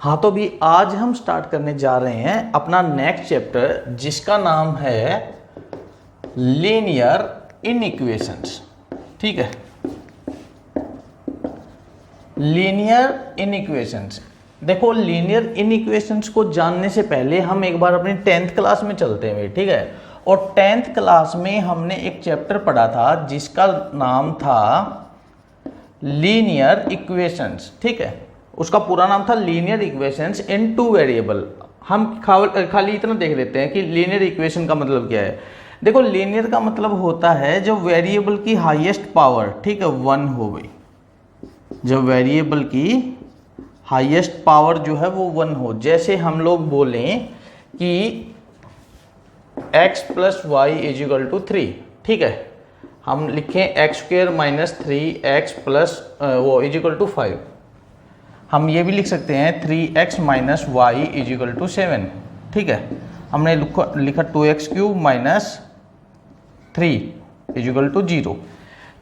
हाँ तो भी आज हम स्टार्ट करने जा रहे हैं अपना नेक्स्ट चैप्टर जिसका नाम है लीनियर इनइक्वेशंस। ठीक है, लीनियर इनइक्वेशंस। देखो लीनियर इनइक्वेशंस को जानने से पहले हम एक बार अपनी 10th क्लास में चलते हैं। ठीक है, और 10th क्लास में हमने एक चैप्टर पढ़ा था जिसका नाम था लीनियर इक्वेशंस। ठीक है, उसका पूरा नाम था लीनियर इक्वेशंस इन टू वेरिएबल। हम खाली इतना देख लेते हैं कि लीनियर इक्वेशन का मतलब क्या है। देखो लीनियर का मतलब होता है जब वेरिएबल की हाईएस्ट पावर, ठीक है, 1 हो गई, जब वेरिएबल की हाईएस्ट पावर जो है वो 1 हो। जैसे हम लोग बोलें कि x plus y is equal to 3। ठीक है, हम लिखें x square minus 3x plus वो इज इक्वल टू 5। हम ये भी लिख सकते हैं 3x minus y is equal to 7। ठीक है, हमने लिखा 2x cube minus 3 is equal to 0।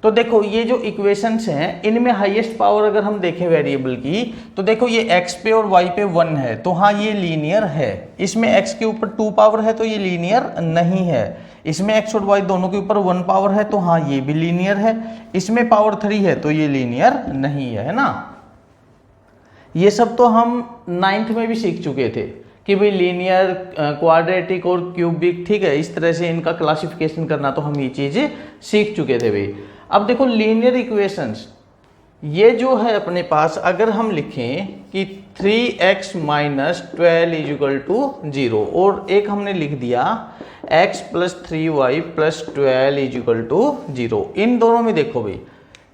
तो देखो ये जो इक्वेशंस हैं इनमें हाईएस्ट पावर अगर हम देखें वेरिएबल की तो देखो ये x पे और y पे 1 है तो हाँ ये लीनियर है। इसमें x के ऊपर 2 पावर है तो ये लीनियर नहीं है। इसमें x और y दोनों के ऊपर 1 पावर है तो हाँ ये भी लीनियर है। इसमें पावर 3 है तो ये लीनियर नहीं है ना। ये सब तो हम 9th में भी सीख चुके थे कि भाई लीनियर, क्वाड्रेटिक और क्यूबिक, ठीक है, इस तरह से इनका क्लासिफिकेशन करना तो हम ये चीजें सीख चुके थे भाई। अब देखो लीनियर इक्वेशंस ये जो है अपने पास अगर हम लिखें कि 3x minus 12 is equal to 0 और एक हमने लिख दिया x plus 3y plus 12 is equal to 0। इन दोनों में देखो भाई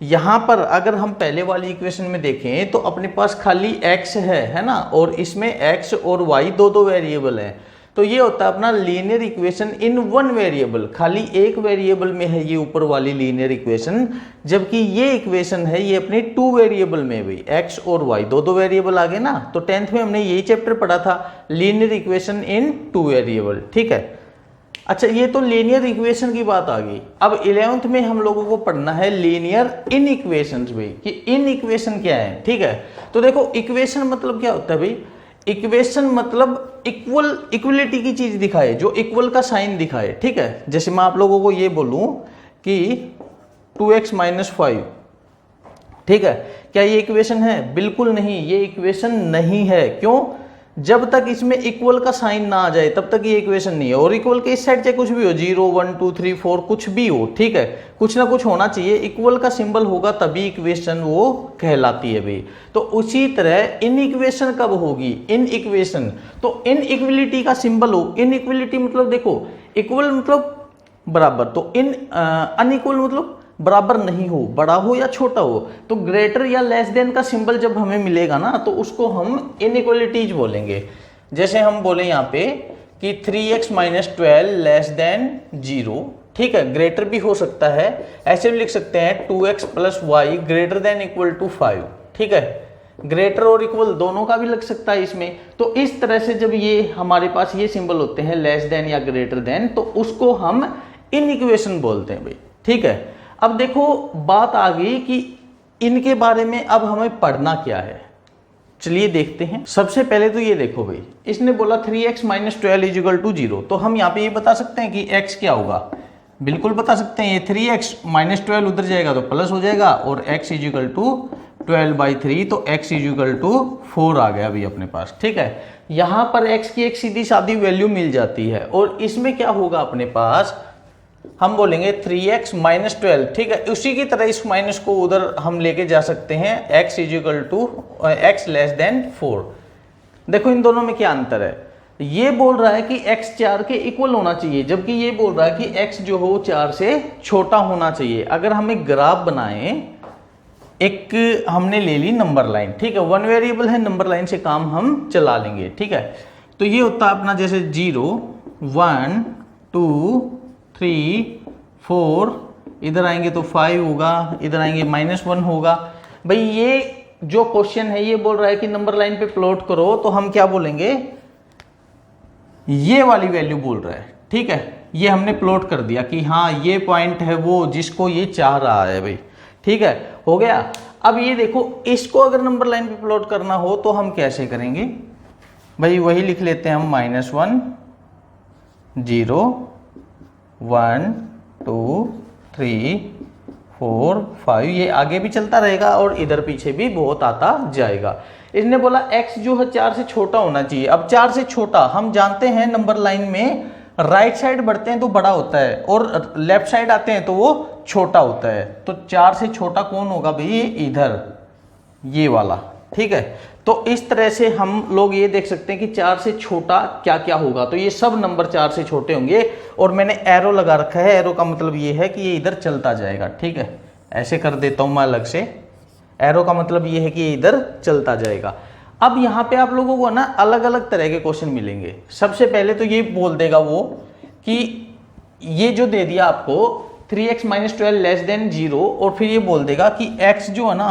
यहाँ पर अगर हम पहले वाली इक्वेशन में देखें तो अपने पास खाली x है ना, और इसमें x और y दो वेरिएबल हैं। तो ये होता है अपना linear equation in one variable. खाली एक वेरिएबल में है ये ऊपर वाली लीनियर इक्वेशन, जबकि ये इक्वेशन है ये अपनी 2 वेरिएबल में भी x और y दो वेरिएबल आ गए ना। तो 10th में हमने यही चैप्टर पढ़ा था लीनियर इक्वेशन इन 2 वेरिएबल। ठीक है, अच्छा ये तो लीनियर इक्वेशन की बात आ गई। अब 11th में हम लोगों को पढ़ना है लीनियर इन इक्वेशंस भाई, कि इन इक्वेशन क्या है। ठीक है, तो देखो इक्वेशन मतलब क्या होता है भाई, इक्वेशन मतलब इक्वलिटी की चीज दिखाए, जो इक्वल का साइन दिखाए। ठीक है, जैसे मैं आप लोगों को ये बोलूं कि 2x माइनस 5, ठीक है, क्या ये इक्वेशन है? बिल्कुल नहीं, ये इक्वेशन नहीं है। क्यों? जब तक इसमें इक्वल का साइन ना आ जाए तब तक ये इक्वेशन नहीं है। और इक्वल के इस साइड चाहे कुछ भी हो, 0 1 2 3 4 कुछ भी हो, ठीक है, कुछ ना कुछ होना चाहिए। इक्वल का सिंबल होगा तभी इक्वेशन वो कहलाती है भाई। तो उसी तरह इन इक्वेशन कब होगी? इन इक्वेशन तो इन इक्वलिटी का सिंबल हो। इन इक्वलिटी मतलब देखो इक्वल मतलब बराबर, तो इन अनइक्वल मतलब बराबर नहीं हो, बड़ा हो या छोटा हो। तो ग्रेटर या लेस देन का सिंबल जब हमें मिलेगा ना तो उसको हम इनइक्वलिटीज बोलेंगे। जैसे हम बोले यहाँ पे कि 3x माइनस 12 लेस देन 0, ठीक है, ग्रेटर भी हो सकता है। ऐसे भी लिख सकते हैं 2x plus y greater than equal to 5, ठीक है, ग्रेटर और इक्वल दोनों का भी लग सकता है इसमें। तो इस तरह से जब ये हमारे पास ये सिंबल होते हैं लेस देन या ग्रेटर देन, तो उसको हम इनइक्वेशन बोलते हैं भाई। ठीक है, अब देखो बात आ गई कि इनके बारे में अब हमें पढ़ना क्या है। चलिए देखते हैं। सबसे पहले तो ये देखो भाई, इसने बोला 3x minus 12 is equal to 0। तो हम यहाँ पे ये बता सकते हैं कि x क्या होगा? बिल्कुल बता सकते हैं। ये 3x माइनस 12 उधर जाएगा तो प्लस हो जाएगा और x इज इक्वल टू 12/3, तो x इज इक्वल टू 4 आ गया अभी अपने पास। ठीक है, यहाँ पर x की एक सीधी सादी वैल्यू मिल जाती है। और इसमें क्या होगा अपने पास, हम बोलेंगे 3x माइनस 12, ठीक है, उसी की तरह इस माइनस को उधर हम लेके जा सकते हैं x is equal to x less than 4। देखो इन दोनों में क्या अंतर है। ये बोल रहा है कि x 4 के इक्वल होना चाहिए, जबकि ये बोल रहा है कि x जो हो 4 से छोटा होना चाहिए। अगर हम एक ग्राफ बनाएं, एक हमने ले ली नंबर लाइन, ठीक है, 1 वेरिएबल है, नंबर लाइन से काम हम चला लेंगे। ठीक है, तो ये होता है अपना जैसे 0 1 2 3 4, इधर आएंगे तो 5 होगा, इधर आएंगे -1 होगा। भाई ये जो क्वेश्चन है ये बोल रहा है कि नंबर लाइन पे प्लॉट करो, तो हम क्या बोलेंगे? ये वाली वैल्यू बोल रहा है। ठीक है, ये हमने प्लॉट कर दिया कि हाँ ये पॉइंट है वो जिसको ये चाह रहा है भाई। ठीक है, हो गया। अब ये देखो, इसको अगर नंबर लाइन पे प्लॉट करना हो तो हम कैसे करेंगे भाई, वही लिख लेते हैं हम, -1 0 1 2 3 4 5, ये आगे भी चलता रहेगा और इधर पीछे भी बहुत आता जाएगा। इसने बोला x जो है 4 से छोटा होना चाहिए। अब 4 से छोटा हम जानते हैं नंबर लाइन में राइट साइड बढ़ते हैं तो बड़ा होता है और लेफ्ट साइड आते हैं तो वो छोटा होता है। तो 4 से छोटा कौन होगा भाई, इधर ये वाला, ठीक है। तो इस तरह से हम लोग ये देख सकते हैं कि 4 से छोटा क्या क्या होगा, तो ये सब नंबर 4 से छोटे होंगे। और मैंने एरो लगा रखा है, एरो का मतलब ये है कि ये इधर चलता जाएगा, ठीक है। ऐसे कर देता हूं मैं अलग से, एरो का मतलब ये है कि ये इधर चलता जाएगा। अब यहाँ पे आप लोगों को ना अलग अलग तरह के क्वेश्चन मिलेंगे। सबसे पहले तो ये बोल देगा वो कि ये जो दे दिया आपको 3x - 12 < 0, और फिर ये बोल देगा कि x जो है ना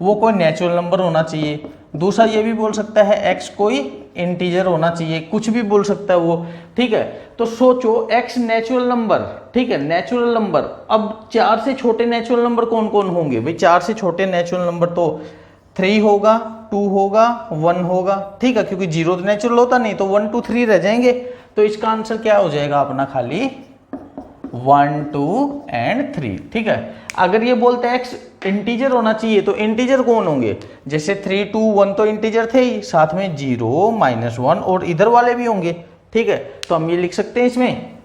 वो कोई नेचुरल नंबर होना चाहिए। दूसरा ये भी बोल सकता है x कोई इंटीजर होना चाहिए, कुछ भी बोल सकता है वो, ठीक है। तो सोचो x नेचुरल नंबर, ठीक है, नेचुरल नंबर। अब 4 से छोटे नेचुरल नंबर कौन कौन होंगे भाई, 4 से छोटे नेचुरल नंबर तो 3 होगा, 2 होगा, 1 होगा, ठीक है, क्योंकि 0 तो नेचुरल होता नहीं, तो 1 2 3 रह जाएंगे। तो इसका आंसर क्या हो जाएगा अपना, खाली 1 2 एंड 3, ठीक है। अगर ये बोलते हैं x इंटीजर होना चाहिए तो इंटीजर कौन होंगे, जैसे 3 2 1 तो इंटीजर थे ही, साथ में 0 -1 और इधर वाले भी होंगे, ठीक है। तो हम ये लिख सकते हैं इसमें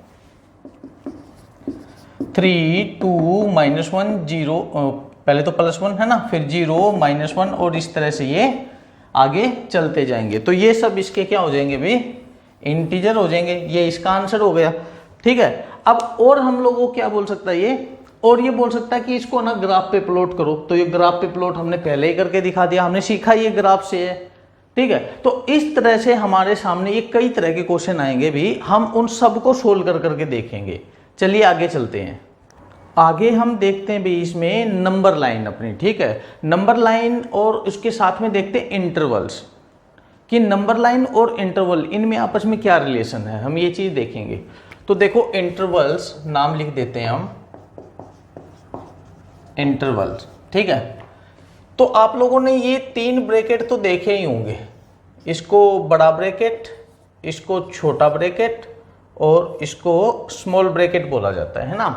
3 2 -1 0, पहले तो +1 है ना, फिर 0 -1 और इस तरह से ये आगे चलते जाएंगे। तो ये सब इसके क्या हो जाएंगे भाई, इंटीजर हो जाएंगे। ये इसका आंसर हो गया, ठीक है। अब और हम लोगों को क्या बोल सकता है ये, और ये बोल सकता है कि इसको ना ग्राफ पे प्लॉट करो। तो ये ग्राफ पे प्लॉट हमने पहले ही करके दिखा दिया, हमने सीखा ये ग्राफ से है, ठीक है। तो इस तरह से हमारे सामने ये कई तरह के क्वेश्चन आएंगे भी, हम उन सबको सोल्व कर करके देखेंगे। चलिए आगे चलते हैं। आगे हम देखते हैं भी इसमें नंबर लाइन अपनी, ठीक है, नंबर लाइन, और उसके साथ में देखते हैं इंटरवल्स, कि नंबर लाइन और इंटरवल इनमें आपस में क्या रिलेशन है, हम ये चीज देखेंगे। तो देखो इंटरवल्स, नाम लिख देते हैं हम इंटरवल्स, ठीक है। तो आप लोगों ने ये 3 ब्रैकेट तो देखे ही होंगे, इसको बड़ा ब्रैकेट, इसको छोटा ब्रैकेट और इसको स्मॉल ब्रैकेट बोला जाता है ना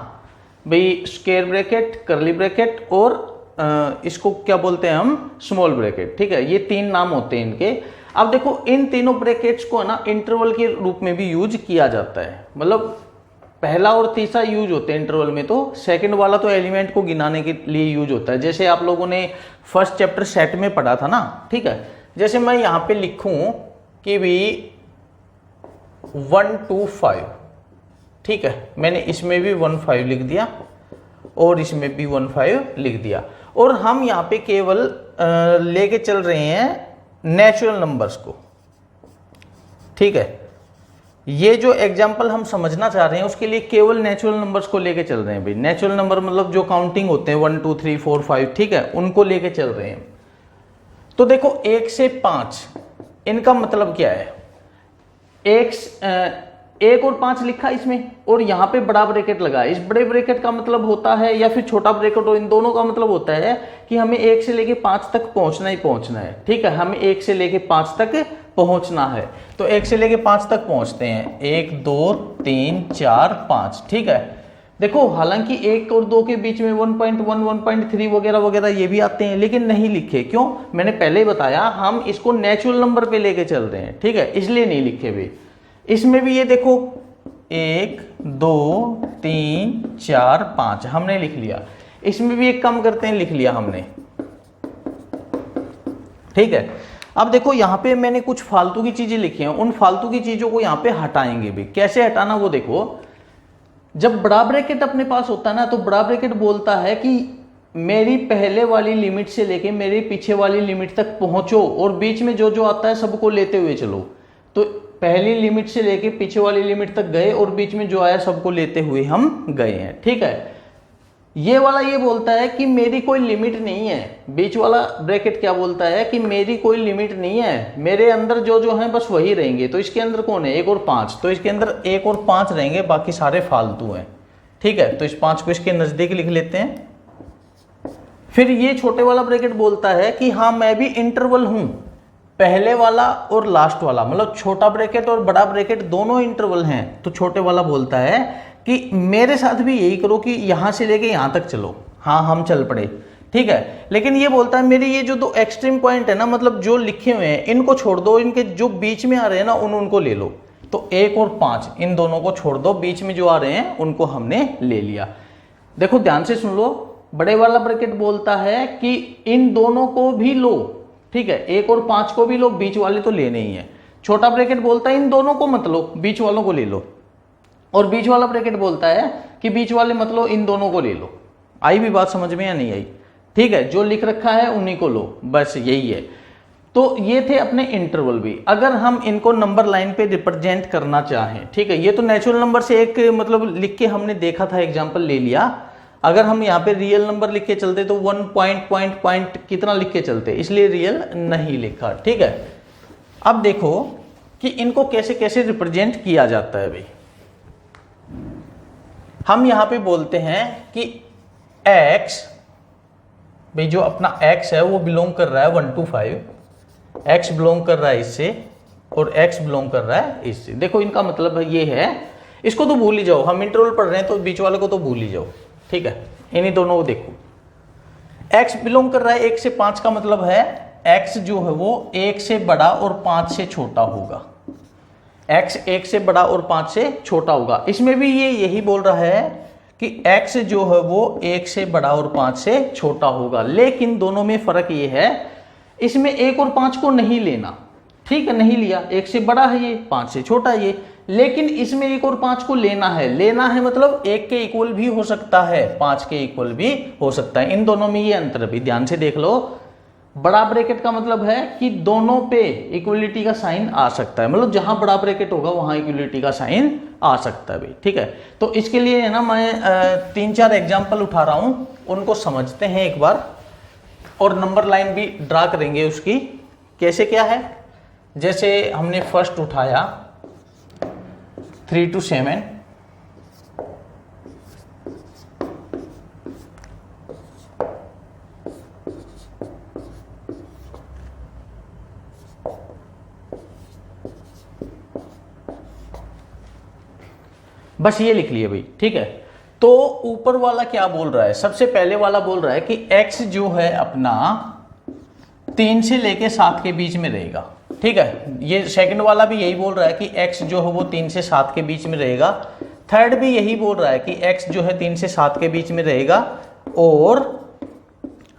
भाई, स्क्वायर ब्रैकेट, कर्ली ब्रैकेट और इसको क्या बोलते हैं हम, स्मॉल ब्रैकेट, ठीक है। ये 3 नाम होते हैं इनके। अब देखो इन तीनों ब्रैकेट्स को ना इंटरवल के रूप में भी यूज किया जाता है, मतलब पहला और तीसरा यूज होते हैं इंटरवल में, तो सेकंड वाला तो एलिमेंट को गिनाने के लिए यूज होता है। जैसे आप लोगों ने फर्स्ट चैप्टर सेट में पढ़ा था ना, ठीक है। जैसे मैं यहां पे लिखूं कि भी 1 2 5, ठीक है, मैंने इसमें भी 1 5 लिख दिया और इसमें भी 1 5 लिख दिया, और हम यहाँ पे केवल लेके चल रहे हैं नेचुरल नंबर्स को, ठीक है। ये जो एग्जाम्पल हम समझना चाह रहे हैं उसके लिए केवल नेचुरल नंबर्स को लेके चल रहे हैं भाई। नेचुरल नंबर मतलब जो काउंटिंग होते हैं 1 2 3 4 5, ठीक है, उनको लेके चल रहे हैं। तो देखो 1 से 5 इनका मतलब क्या है, 1 और 5 लिखा इसमें, और यहाँ पे बड़ा ब्रैकेट लगा। इस बड़े ब्रैकेट का मतलब होता है, या फिर छोटा ब्रैकेट हो, इन दोनों का मतलब होता है कि हमें 1 से लेके 5 तक पहुंचना ही पहुंचना है, ठीक है। हमें 1 से लेके 5 तक पहुंचना है, तो 1 से लेके 5 तक पहुंचते हैं, 1 2 3 4 5, ठीक है। देखो हालांकि 1 और 2 के बीच में 1.1 1.3 वगैरह वगैरह ये भी आते हैं, लेकिन नहीं लिखे, क्यों, मैंने पहले ही बताया, हम इसको नेचुरल नंबर पे लेके चल रहे हैं, ठीक है, इसलिए नहीं लिखे भी। इसमें भी ये देखो 1 2 3 4 5 हमने लिख लिया, इसमें भी एक कम करते हैं, लिख लिया हमने, ठीक है। अब देखो यहाँ पे मैंने कुछ फालतू की चीजें लिखी हैं, उन फालतू की चीजों को यहाँ पे हटाएंगे भी। कैसे हटाना वो देखो, जब बड़ा ब्रैकेट अपने पास होता है ना, तो बड़ा ब्रैकेट बोलता है कि मेरी पहले वाली लिमिट से लेके मेरी पीछे वाली लिमिट तक पहुंचो, और बीच में जो जो आता है सबको लेते हुए चलो। तो पहली लिमिट से लेके पीछे वाली लिमिट तक गए, और बीच में जो आया सबको लेते हुए हम गए हैं, ठीक है। ये वाला ये बोलता है कि मेरी कोई लिमिट नहीं है, बीच वाला ब्रैकेट क्या बोलता है कि मेरी कोई लिमिट नहीं है, मेरे अंदर जो जो है बस वही रहेंगे। तो इसके अंदर कौन है, 1 और 5, तो इसके अंदर 1 और 5 रहेंगे, बाकी सारे फालतू हैं, ठीक है। तो इस 5 को इसके नजदीक लिख लेते हैं। फिर ये छोटे वाला ब्रैकेट बोलता है कि हाँ मैं भी इंटरवल हूं, पहले वाला और लास्ट वाला, मतलब छोटा ब्रैकेट और बड़ा ब्रैकेट दोनों इंटरवल हैं। तो छोटे वाला बोलता है कि मेरे साथ भी यही करो कि यहां से लेके यहां तक चलो। हाँ हम चल पड़े, ठीक है। लेकिन ये बोलता है मेरे ये जो दो एक्सट्रीम पॉइंट है ना, मतलब जो लिखे हुए हैं इनको छोड़ दो, इनके जो बीच में आ रहे हैं ना उनको ले लो। तो 1 और 5 इन दोनों को छोड़ दो, बीच में जो आ रहे हैं उनको हमने ले लिया। देखो ध्यान से सुन लो, बड़े वाला ब्रैकेट बोलता है कि इन दोनों को भी लो, ठीक है, 1 और 5 को भी लो, बीच वाले तो लेने ही है। छोटा ब्रैकेट बोलता है इन दोनों को मत लो, बीच वालों को ले लो। और बीच वाला ब्रैकेट बोलता है कि बीच वाले मत लो, इन दोनों को ले लो। आई भी बात समझ में या नहीं आई? ठीक है, जो लिख रखा है उन्हीं को लो, बस यही है। तो ये थे अपने इंटरवल भी। अगर हम इनको नंबर लाइन पे रिप्रेजेंट करना चाहें, ठीक है, ये तो नेचुरल नंबर से एक मतलब लिख के हमने देखा था, एग्जांपल ले लिया। अगर हम यहाँ पे रियल नंबर लिख के चलते तो 1 पॉइंट कितना लिख के चलते, इसलिए रियल नहीं लिखा, ठीक है। अब देखो कि इनको कैसे कैसे रिप्रेजेंट किया जाता है भाई। हम यहाँ पे बोलते हैं कि x, भाई जो अपना x है वो बिलोंग कर रहा है 1 to 5, x बिलोंग कर रहा है इससे और x बिलोंग कर रहा है इससे। देखो इनका मतलब ये है, इसको तो भूल ही जाओ, हम इंटरवल पढ़ रहे हैं तो बीच वाले को तो भूल ही जाओ, ठीक है। इन्हीं दोनों को देखो, x बिलोंग कर रहा है 1 से 5 का मतलब है x जो है वो 1 से बड़ा और 5 से छोटा होगा। x 1 से बड़ा और 5 से छोटा होगा। इसमें भी ये यही बोल रहा है कि x जो है वो 1 से बड़ा और 5 से छोटा होगा। लेकिन दोनों में फर्क ये है, इसमें 1 और 5 को नहीं लेना, ठीक है, नहीं लिया, 1 से बड़ा है ये, 5 से छोटा है ये। लेकिन इसमें 1 और 5 को लेना है मतलब 1 के इक्वल भी हो सकता है, 5 के इक्वल भी हो सकता है। इन दोनों में ये अंतर भी ध्यान से देख लो। बड़ा ब्रैकेट का मतलब है कि दोनों पे इक्वलिटी का साइन आ सकता है, मतलब जहां बड़ा ब्रैकेट होगा वहां इक्वलिटी का साइन आ सकता है भाई, ठीक है। तो इसके लिए है ना मैं 3-4 एग्जाम्पल उठा रहा हूं, उनको समझते हैं एक बार और नंबर लाइन भी ड्रा करेंगे उसकी कैसे क्या है। जैसे हमने फर्स्ट उठाया 3 to 7, बस ये लिख लिए भाई, ठीक है। तो ऊपर वाला क्या बोल रहा है, सबसे पहले वाला बोल रहा है कि x जो है अपना 3 से लेके 7 के बीच में रहेगा, ठीक है। ये सेकंड वाला भी यही बोल रहा है कि x जो है वो 3 से 7 के बीच में रहेगा। थर्ड भी यही बोल रहा है कि x जो है 3 से 7 के बीच में रहेगा और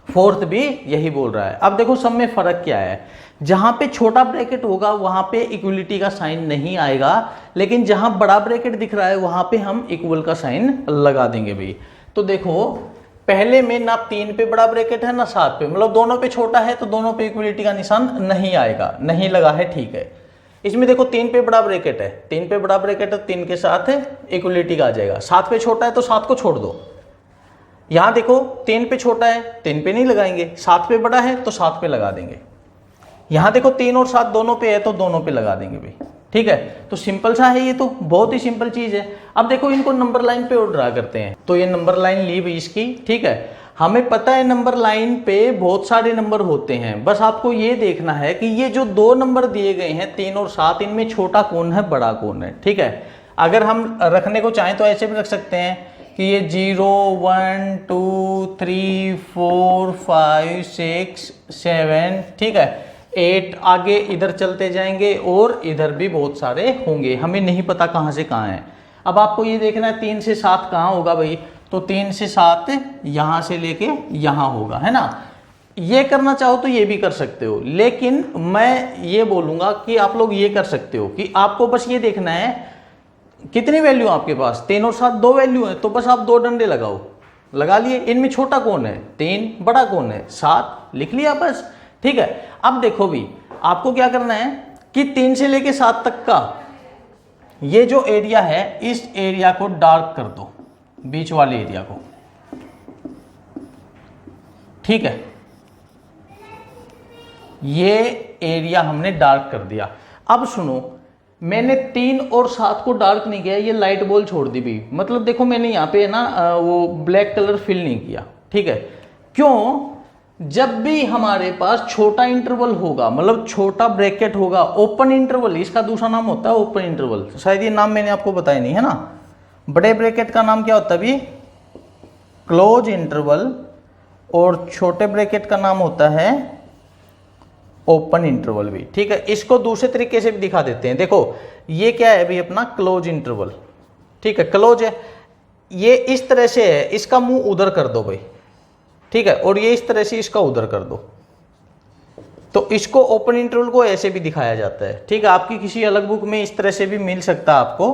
फोर्थ भी यही बोल रहा है। अब देखो सब में फर्क क्या है, जहां पे छोटा ब्रैकेट होगा वहां पे इक्वलिटी का साइन नहीं आएगा, लेकिन जहां बड़ा ब्रैकेट दिख रहा है वहां पे हम इक्वल का साइन लगा देंगे भाई। तो देखो पहले में ना 3 पे बड़ा ब्रैकेट है ना 7 पे, मतलब दोनों पे छोटा है तो दोनों पे इक्वलिटी का निशान नहीं आएगा, नहीं लगा है, ठीक है। इसमें देखो 3 पे बड़ा ब्रैकेट है, 3 पे बड़ा ब्रैकेट है, 3 के साथ इक्वलिटी का आ जाएगा। 7 पे छोटा है तो 7 को छोड़ दो। यहां देखो 3 पे छोटा है, 3 पे नहीं लगाएंगे, 7 पे बड़ा है तो 7 पे लगा देंगे। यहां देखो 3 और 7 दोनों पे है तो दोनों पे लगा देंगे भाई, ठीक है। तो सिंपल सा है, ये तो बहुत ही सिंपल चीज है। अब देखो इनको नंबर लाइन पे और ड्रा करते हैं। तो ये नंबर लाइन ली भाई इसकी, ठीक है। हमें पता है नंबर लाइन पे बहुत सारे नंबर होते हैं, बस आपको ये देखना है कि ये जो 2 नंबर दिए गए हैं 3 और 7, इनमें छोटा कौन है बड़ा कौन है, ठीक है। अगर हम रखने को चाहें तो ऐसे भी रख सकते हैं कि ये 0 1 2 3 4 5 6 7, ठीक है, 8 आगे इधर चलते जाएंगे और इधर भी बहुत सारे होंगे, हमें नहीं पता कहां से कहां है। अब आपको ये देखना है 3 से 7 कहां होगा भाई, तो 3 से 7 यहां से लेके यहां होगा, है ना। ये करना चाहो तो ये भी कर सकते हो, लेकिन मैं ये बोलूंगा कि आप लोग ये कर सकते हो कि आपको बस ये देखना है कितनी वैल्यू आपके पास, 3 और 7 2 वैल्यू है, तो बस आप 2 डंडे लगाओ, लगा लिए। इनमें छोटा कौन है 3, बड़ा कौन है 7, लिख लिया बस, ठीक है। अब देखो भी आपको क्या करना है कि 3 से लेके 7 तक का ये जो एरिया है इस एरिया को डार्क कर दो, बीच वाले एरिया को, ठीक है। ये एरिया हमने डार्क कर दिया। अब सुनो, मैंने 3 और 7 को डार्क नहीं किया, ये लाइट बॉल छोड़ दी भी, मतलब देखो मैंने यहाँ पे ना वो ब्लैक कलर फिल नहीं किया, ठीक है। क्यों? जब भी हमारे पास छोटा इंटरवल होगा, मतलब छोटा ब्रैकेट होगा, ओपन इंटरवल, इसका दूसरा नाम होता है ओपन इंटरवल। शायद ये नाम मैंने आपको बताया नहीं है ना। बड़े ब्रैकेट का नाम क्या होता है अभी? क्लोज इंटरवल, और छोटे ब्रैकेट का नाम होता है ओपन इंटरवल भी। ठीक है, इसको दूसरे तरीके से भी दिखा देते हैं। देखो ये क्या है अभी अपना क्लोज इंटरवल। ठीक है, क्लोज है, ये इस तरह से है, इसका मुंह उधर कर दो भाई। ठीक है, और ये इस तरह से इसका उधर कर दो, तो इसको ओपन इंटरवल को ऐसे भी दिखाया जाता है। ठीक है, आपकी किसी अलग बुक में इस तरह से भी मिल सकता है आपको।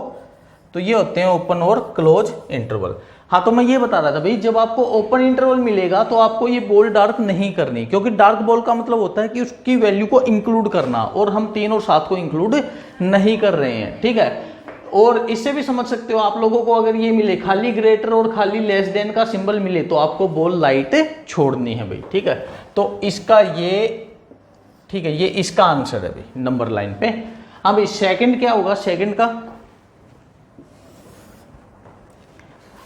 तो ये होते हैं ओपन और क्लोज इंटरवल। हाँ, तो मैं ये बता रहा था भाई, जब आपको ओपन इंटरवल मिलेगा तो आपको ये बॉल डार्क नहीं करनी, क्योंकि डार्क बॉल का मतलब होता है कि उसकी वैल्यू को इंक्लूड करना, और हम 3 और 7 को इंक्लूड नहीं कर रहे हैं। ठीक है, और इससे भी समझ सकते हो आप लोगों को, अगर ये मिले खाली ग्रेटर और खाली लेस देन का सिंबल मिले तो आपको बॉल लाइट छोड़नी है भाई। ठीक है, तो इसका ये, ठीक है, ये इसका आंसर है भाई नंबर लाइन पे। अब सेकंड क्या होगा? सेकंड का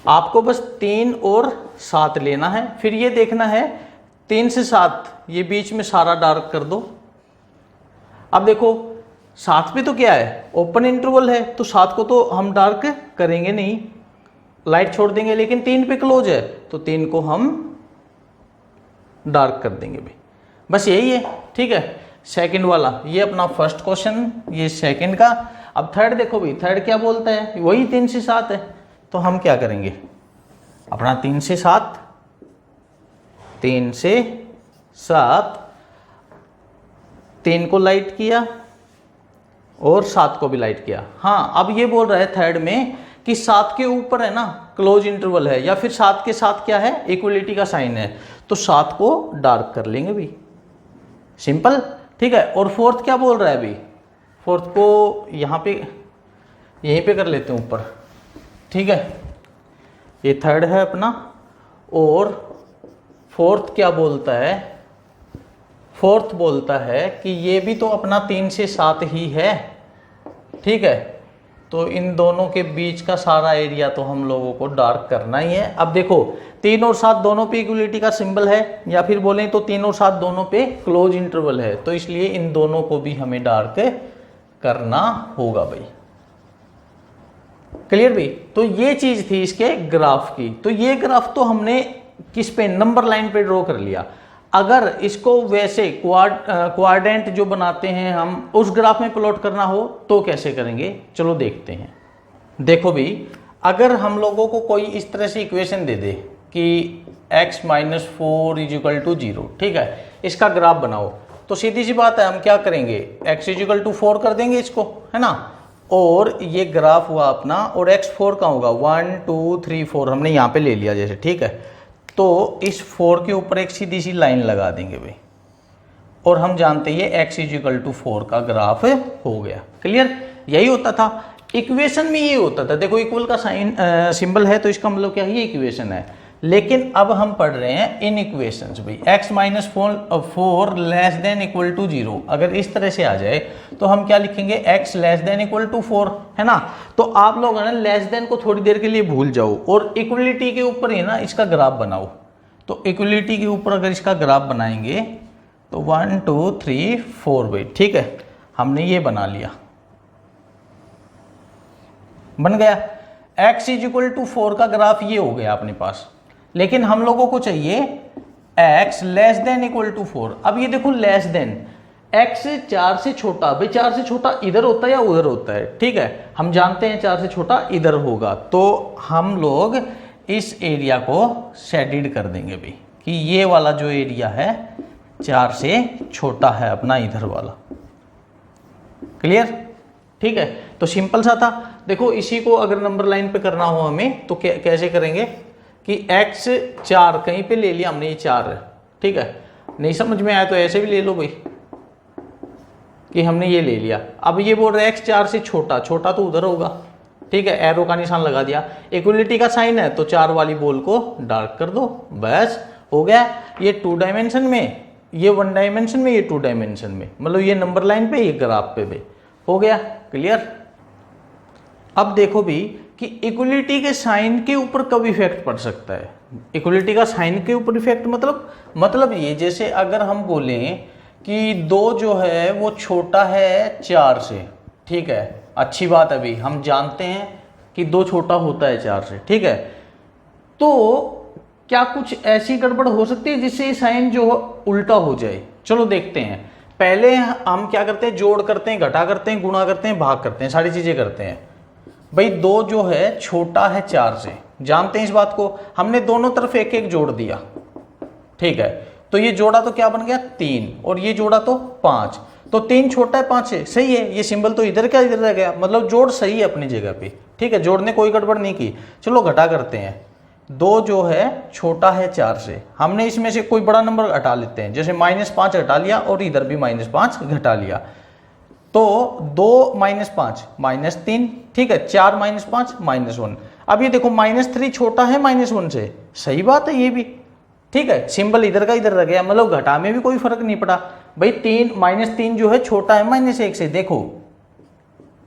आपको बस 3 और 7 लेना है, फिर ये देखना है 3 से 7 ये बीच में सारा डार्क कर दो। अब देखो 7 पे तो क्या है? ओपन इंटरवल है, तो 7 को तो हम डार्क करेंगे नहीं, लाइट छोड़ देंगे, लेकिन 3 पे क्लोज है तो 3 को हम डार्क कर देंगे भाई। बस यही है। ठीक है, सेकंड वाला ये अपना फर्स्ट क्वेश्चन, ये सेकंड का। अब थर्ड देखो भाई, थर्ड क्या बोलता है? वही 3 से 7 है, तो हम क्या करेंगे? अपना 3 से 7, 3 से 7, 3 को लाइट किया और 7 को भी लाइट किया। हाँ, अब ये बोल रहा है थर्ड में कि 7 के ऊपर है ना क्लोज इंटरवल है, या फिर 7 के साथ क्या है? इक्वलिटी का साइन है, तो 7 को डार्क कर लेंगे भी, सिंपल। ठीक है, और फोर्थ क्या बोल रहा है अभी? फोर्थ को यहाँ पे, यहीं पे कर लेते हैं ऊपर। ठीक है, ये थर्ड है अपना, और फोर्थ क्या बोलता है? फोर्थ बोलता है कि ये भी तो अपना 3 से 7 ही है। ठीक है, तो इन दोनों के बीच का सारा एरिया तो हम लोगों को डार्क करना ही है। अब देखो 3 और 7 दोनों पे इक्वलिटी का सिंबल है, या फिर बोलें तो 3 और 7 दोनों पे क्लोज इंटरवल है, तो इसलिए इन दोनों को भी हमें डार्क करना होगा भाई। क्लियर भाई? तो ये चीज थी इसके ग्राफ की। तो ये ग्राफ तो हमने किस पे? नंबर लाइन पे ड्रॉ कर लिया। अगर इसको वैसे क्वाड्रेंट जो बनाते हैं हम, उस ग्राफ में प्लॉट करना हो तो कैसे करेंगे? चलो देखते हैं। देखो भी, अगर हम लोगों को कोई इस तरह से इक्वेशन दे दे कि x - 4 = 0, ठीक है, इसका ग्राफ बनाओ, तो सीधी सी बात है हम क्या करेंगे? x = 4 कर देंगे इसको, है ना, और ये ग्राफ हुआ अपना, और x 4 का होगा 1 2 3 4, हमने यहाँ पे ले लिया जैसे। ठीक है, तो इस 4 के ऊपर एक सीधी सी लाइन लगा देंगे भाई, और हम जानते हैं x = 4 का ग्राफ हो गया। क्लियर? यही होता था इक्वेशन में, ये होता था। देखो इक्वल का साइन सिंबल है, तो इसका मतलब क्या है? ये इक्वेशन है। लेकिन अब हम पढ़ रहे हैं इन इक्वेशंस भाई। x - 4 < 0 अगर इस तरह से आ जाए तो हम क्या लिखेंगे? x < 4, है ना। तो आप लोग है ना लेस देन को थोड़ी देर के लिए भूल जाओ, और इक्वलिटी के ऊपर ही ना इसका ग्राफ बनाओ। तो इक्वलिटी के ऊपर अगर इसका ग्राफ बनाएंगे तो 1 2 3 4 भाई। ठीक है, हमने ये बना लिया, बन गया। x = 4 का ग्राफ ये हो गया अपने पास। लेकिन हम लोगों को चाहिए x < 4। अब ये देखो लेस देन, x 4 से छोटा, भाई 4 से छोटा इधर होता है या उधर होता है? ठीक है, हम जानते हैं 4 से छोटा इधर होगा, तो हम लोग इस एरिया को शेडिड कर देंगे भाई, कि ये वाला जो एरिया है 4 से छोटा है अपना इधर वाला। क्लियर? ठीक है, तो सिंपल सा था। देखो इसी को अगर नंबर लाइन पे करना हो हमें तो कैसे करेंगे कि x 4 कहीं पे ले लिया हमने, ये 4 है। ठीक है, नहीं समझ में आया तो ऐसे भी ले लो भाई, कि हमने ये ले लिया। अब ये बोल रहे हैं x 4 से छोटा, छोटा तो उधर होगा। ठीक है, एरो का निशान लगा दिया, इक्वलिटी का साइन है, तो 4 वाली बॉल को डार्क कर दो, बस हो गया। ये 2 डायमेंशन में, ये 1 डायमेंशन में, ये 2 डायमेंशन में, मतलब ये नंबर लाइन पे, ये ग्राफ पे भी हो गया। क्लियर? अब देखो भी कि इक्वलिटी के साइन के ऊपर कब इफेक्ट पड़ सकता है। इक्वलिटी का साइन के ऊपर इफेक्ट मतलब ये, जैसे अगर हम बोलें कि 2 जो है वो छोटा है 4 से, ठीक है, अच्छी बात है भाई, हम जानते हैं कि 2 छोटा होता है 4 से, ठीक है। तो क्या कुछ ऐसी गड़बड़ हो सकती है जिससे साइन जो उल्टा हो जाए? चलो देखते हैं। पहले हम क्या करते हैं, जोड़ करते हैं, घटा करते हैं, गुणा करते हैं, भाग करते हैं, सारी चीजें करते हैं। भाई 2 जो है छोटा है 4 से, जानते हैं इस बात को, हमने दोनों तरफ एक एक जोड़ दिया, ठीक है। तो ये जोड़ा तो क्या बन गया 3, और ये जोड़ा तो 5, तो 3 छोटा है 5 से, सही है। ये सिंबल तो इधर का इधर रह गया, मतलब जोड़ सही है अपनी जगह पे, ठीक है, जोड़ ने कोई गड़बड़ नहीं की। चलो घटा करते हैं। 2 जो है छोटा है 4 से, हमने इसमें से कोई बड़ा नंबर हटा लेते हैं, जैसे -5 घटा लिया और इधर भी -5 घटा लिया, तो 2 -5 -3, ठीक है, 4 -5 -1। अब ये देखो -3 छोटा है -1 से, सही बात है ये भी, ठीक है, सिंबल इधर का इधर रह गया, मतलब घटा में भी कोई फर्क नहीं पड़ा। भाई -3 जो है छोटा है -1 से, देखो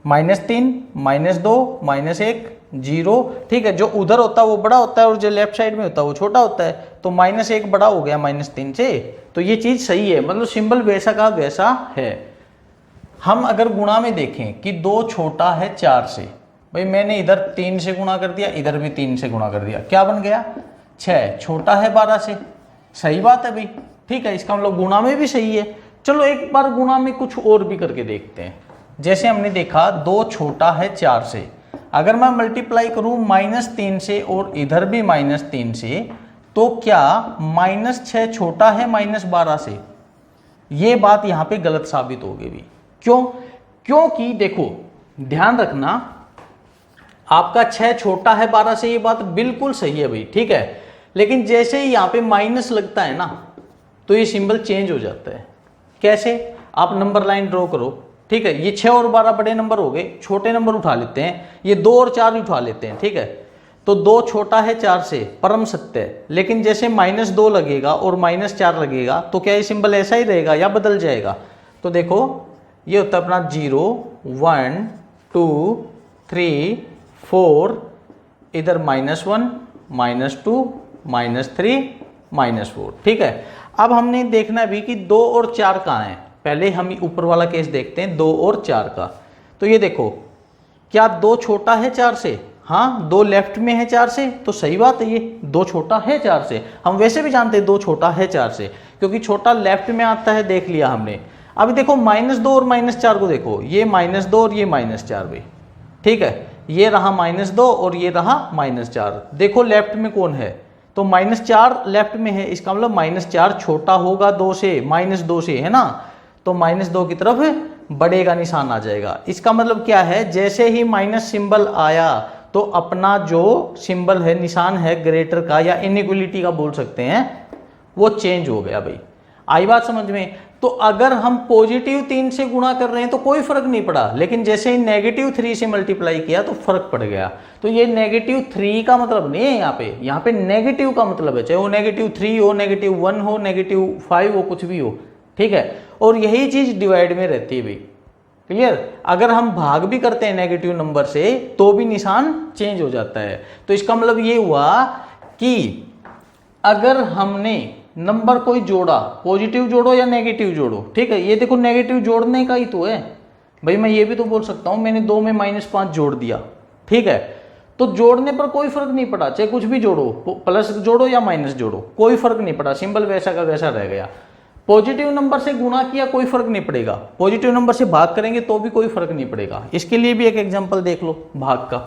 -3 -2 -1 0, ठीक है, जो उधर होता है वो बड़ा होता है और जो लेफ्ट साइड में होता है वो छोटा होता है, तो -1 बड़ा हो गया -3 से, तो ये चीज सही है, मतलब सिंबल वैसा का वैसा है। हम अगर गुणा में देखें कि 2 छोटा है 4 से, भाई मैंने इधर 3 से गुणा कर दिया, इधर भी 3 से गुणा कर दिया, क्या बन गया 6, छोटा है 12 से, सही बात है भाई, ठीक है, इसका मतलब गुणा में भी सही है। चलो एक बार गुणा में कुछ और भी करके देखते हैं। जैसे हमने देखा 2 छोटा है 4 से, अगर मैं मल्टीप्लाई करूं -3 से और इधर भी -3 से, तो क्या -6 छोटा है -12 से? ये बात यहां पे गलत साबित होगी भी। क्यों? क्योंकि देखो ध्यान रखना, आपका 6 छोटा है 12 से, ये बात बिल्कुल सही है भाई, ठीक है, लेकिन जैसे ही यहां पे माइनस लगता है ना, तो ये सिंबल चेंज हो जाता है। कैसे? आप नंबर लाइन ड्रॉ करो, ठीक है, ये 6 और 12 बड़े नंबर हो गए, छोटे नंबर उठा लेते हैं, ये 2 और 4 उठा लेते हैं, ठीक है, तो 2 छोटा है 4 से, परम सत्य है, लेकिन जैसे -2 लगेगा और -4 लगेगा, तो क्या ये सिंबल ऐसा ही रहेगा या बदल जाएगा? तो देखो ये होता है अपना 0 1 2 3 4, इधर -1 -2 -3 -4, ठीक है। अब हमने देखना भी कि 2 और 4 कहाँ हैं। पहले हम ऊपर वाला केस देखते हैं 2 और 4 का। तो ये देखो, क्या 2 छोटा है 4 से? हाँ, 2 लेफ्ट में है 4 से, तो सही बात है, ये 2 छोटा है 4 से। हम वैसे भी जानते हैं 2 छोटा है 4 से, क्योंकि छोटा लेफ्ट में आता है, देख लिया हमने। अभी देखो -2 और -4 को देखो, ये -2 और ये -4 भाई, ठीक है, ये रहा -2 और ये रहा -4। देखो लेफ्ट में कौन है, तो -4 लेफ्ट में है, इसका मतलब -4 छोटा होगा 2 से, -2 से, है ना, तो -2 की तरफ बड़े का निशान आ जाएगा। इसका मतलब क्या है, जैसे ही माइनस सिंबल आया तो अपना जो सिंबल है, निशान है ग्रेटर का या इनइक्वलिटी का बोल सकते हैं, वो चेंज हो गया भाई। आई बात समझ में? तो अगर हम +3 से गुणा कर रहे हैं तो कोई फर्क नहीं पड़ा, लेकिन जैसे ही -3 से मल्टीप्लाई किया तो फर्क पड़ गया। तो ये -3 का मतलब नहीं है, यहाँ पे नेगेटिव का मतलब है, चाहे वो -3 हो, -1 हो, -5 हो, कुछ भी हो, ठीक है। और यही चीज डिवाइड में रहती है भाई, क्लियर? अगर हम भाग भी करते हैं नेगेटिव नंबर से तो भी निशान चेंज हो जाता है। तो इसका मतलब ये हुआ कि अगर हमने नंबर कोई जोड़ा, पॉजिटिव जोड़ो या नेगेटिव जोड़ो, ठीक है, ये देखो नेगेटिव जोड़ने का ही तो है भाई। मैं ये भी तो बोल सकता हूं मैंने 2 में -5 जोड़ दिया, ठीक है, तो जोड़ने पर कोई फर्क नहीं पड़ा, चाहे कुछ भी जोड़ो, प्लस जोड़ो या माइनस जोड़ो, कोई फर्क नहीं पड़ा, सिंबल वैसा का वैसा रह गया। पॉजिटिव नंबर से गुणा किया कोई फर्क नहीं पड़ेगा, पॉजिटिव नंबर से भाग करेंगे तो भी कोई फर्क नहीं पड़ेगा। इसके लिए भी एक एग्जांपल देख लो भाग का।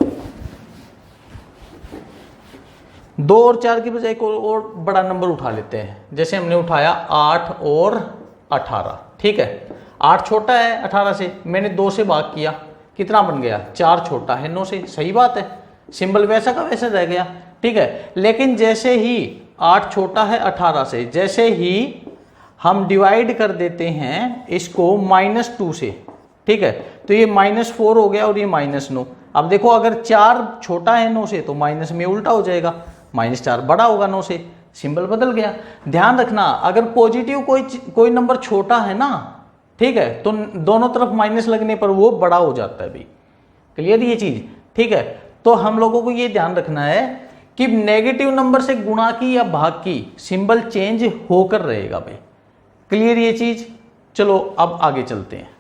2 और 4 की बजाय कोई और बड़ा नंबर उठा लेते हैं, जैसे हमने उठाया 8 और 18, ठीक है, 8 छोटा है 18 से, मैंने 2 से भाग किया, कितना बन गया 4 छोटा है 9 से, सही बात है, सिंबल वैसा का वैसा रह गया, ठीक है। लेकिन जैसे ही 8 छोटा है 18 से, जैसे ही हम डिवाइड कर देते हैं इसको -2 से, ठीक है, तो ये -4 हो गया और ये -9। अब देखो अगर 4 छोटा है 9 से तो माइनस में उल्टा हो जाएगा, -4 बड़ा होगा 9 से, सिंबल बदल गया। ध्यान रखना, अगर पॉजिटिव कोई नंबर छोटा है ना, ठीक है, तो दोनों तरफ माइनस लगने पर वो बड़ा हो जाता है भाई, क्लियर ये चीज, ठीक है। तो हम लोगों को ये ध्यान रखना है कि नेगेटिव नंबर से गुणा की या भाग की सिंबल चेंज होकर रहेगा भाई। क्लियर ये चीज? चलो अब आगे चलते हैं।